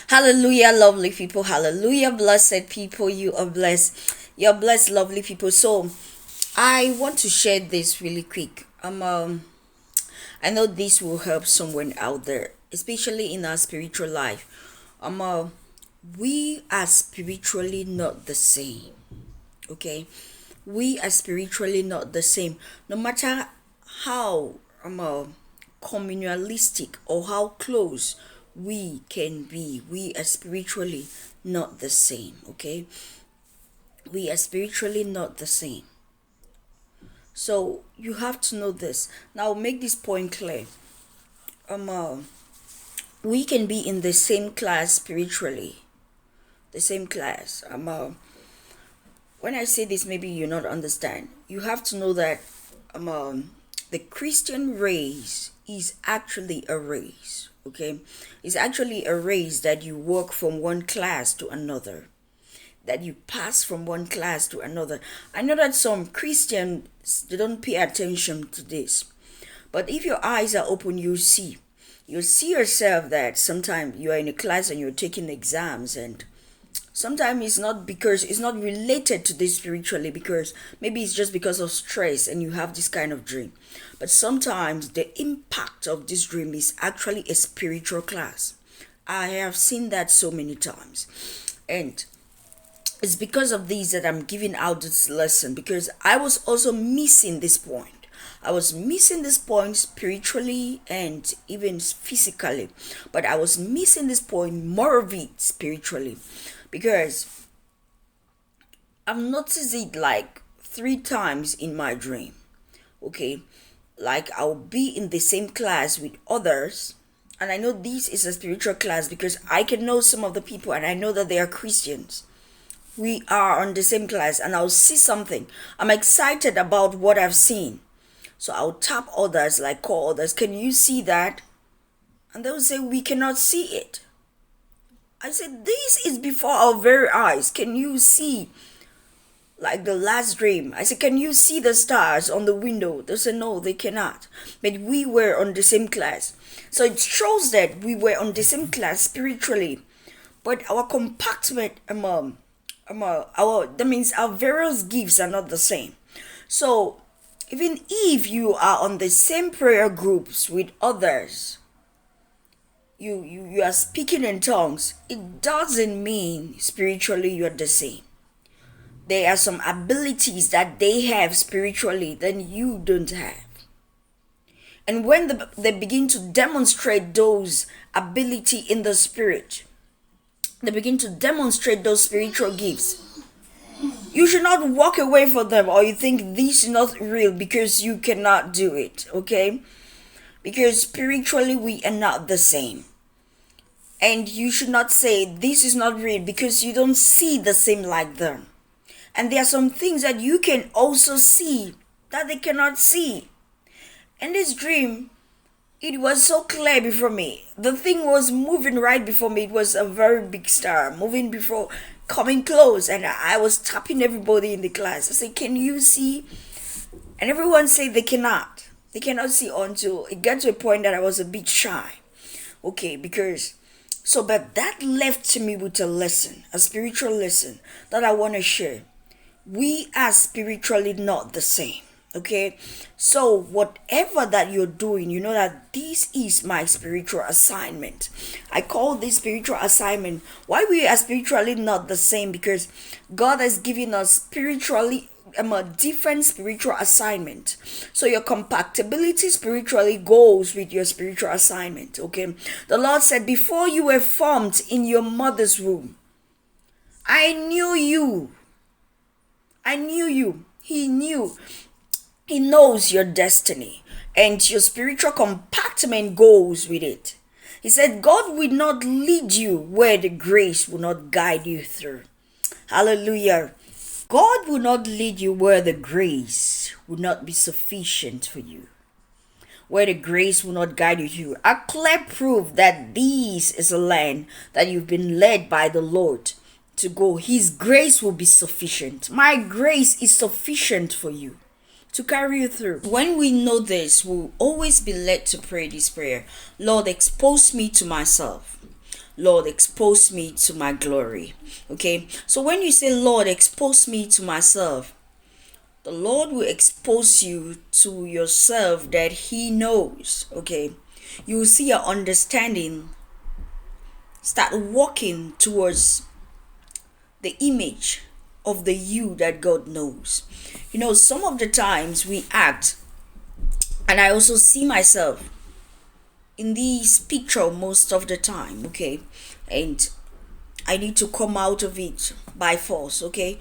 Hallelujah, lovely people. Hallelujah, blessed people. You are blessed. You're blessed, lovely people. So, I want to share this really quick. I know this will help someone out there, especially in our spiritual life. We are spiritually not the same. Okay, we are spiritually not the same. No matter how communalistic or how close we can be, we are spiritually not the same. Okay, we are spiritually not the same. So you have to know this. Now make this point clear. We can be in the same class spiritually, the same class. When I say this, maybe you not understand. You have to know that the Christian race is actually a race. Okay, it's actually a race that you walk from one class to another, that you pass from one class to another. I know that some Christians, they don't pay attention to this, but if your eyes are open, you see yourself that sometimes you are in a class and you're taking exams, and sometimes it's not related to this spiritually, because maybe it's just because of stress and you have this kind of dream. But sometimes the impact of this dream is actually a spiritual class. I have seen that so many times, and it's because of these that I'm giving out this lesson, because I was also missing this point. I was missing this point spiritually and even physically, but I was missing this point, more of it spiritually, because I've noticed it like 3 times in my dream. Okay, like I'll be in the same class with others, and I know this is a spiritual class because I can know some of the people and I know that they are Christians. We are on the same class, and I'll see something. I'm excited about what I've seen. So I'll tap others, like call others, can you see that? And they will say, we cannot see it. I said, this is before our very eyes. Can you see? Like the last dream. I said, can you see the stars on the window? They said, no, they cannot. But we were on the same class. So it shows that we were on the same class spiritually. But our compartment, that means our various gifts are not the same. So even if you are on the same prayer groups with others, you are speaking in tongues, it doesn't mean spiritually you're the same. There are some abilities that they have spiritually that you don't have. And when they begin to demonstrate those ability in the spirit, they begin to demonstrate those spiritual gifts, you should not walk away from them, or you think this is not real because you cannot do it. Okay, because spiritually we are not the same, and you should not say this is not real because you don't see the same like them. And there are some things that you can also see that they cannot see. In this dream, it was so clear before me. The thing was moving right before me. It was a very big star moving before, coming close, and I was tapping everybody in the class. I said, can you see? And everyone said they cannot. They cannot see, until it got to a point that I was a bit shy. Okay, but that left me with a lesson, a spiritual lesson that I want to share. We are spiritually not the same. Okay, so whatever that you're doing, you know that this is my spiritual assignment. I call this spiritual assignment. Why we are spiritually not the same? Because God has given us spiritually a different spiritual assignment. So your compatibility spiritually goes with your spiritual assignment. Okay, the Lord said, before you were formed in your mother's womb, I knew you. I knew you. He knew. He knows your destiny, and your spiritual compartment goes with it. He said, God will not lead you where the grace will not guide you through. Hallelujah. God will not lead you where the grace will not be sufficient for you, where the grace will not guide you through. A clear proof that this is a land that you've been led by the Lord to go. His grace will be sufficient. My grace is sufficient for you to carry you through. When we know this, we'll always be led to pray this prayer. Lord, expose me to myself. Lord, expose me to my glory. Okay, so when you say, Lord, expose me to myself, the Lord will expose you to yourself that He knows. Okay, you will see your understanding start walking towards the image of the you that God knows. Some of the times we act, and I also see myself in this picture most of the time, okay, and I need to come out of it by force, okay.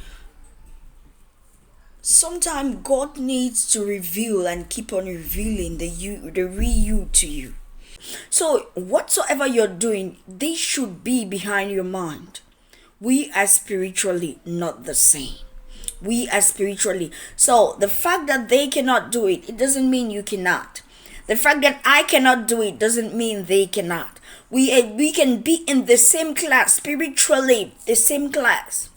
Sometimes God needs to reveal and keep on revealing the real you to you. So whatsoever you're doing, this should be behind your mind. We are spiritually not the same. We are spiritually. So the fact that they cannot do it, it doesn't mean you cannot. The fact that I cannot do it doesn't mean they cannot. We can be in the same class spiritually, the same class.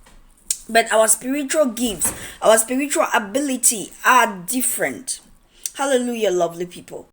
But our spiritual gifts, our spiritual ability are different. Hallelujah, lovely people.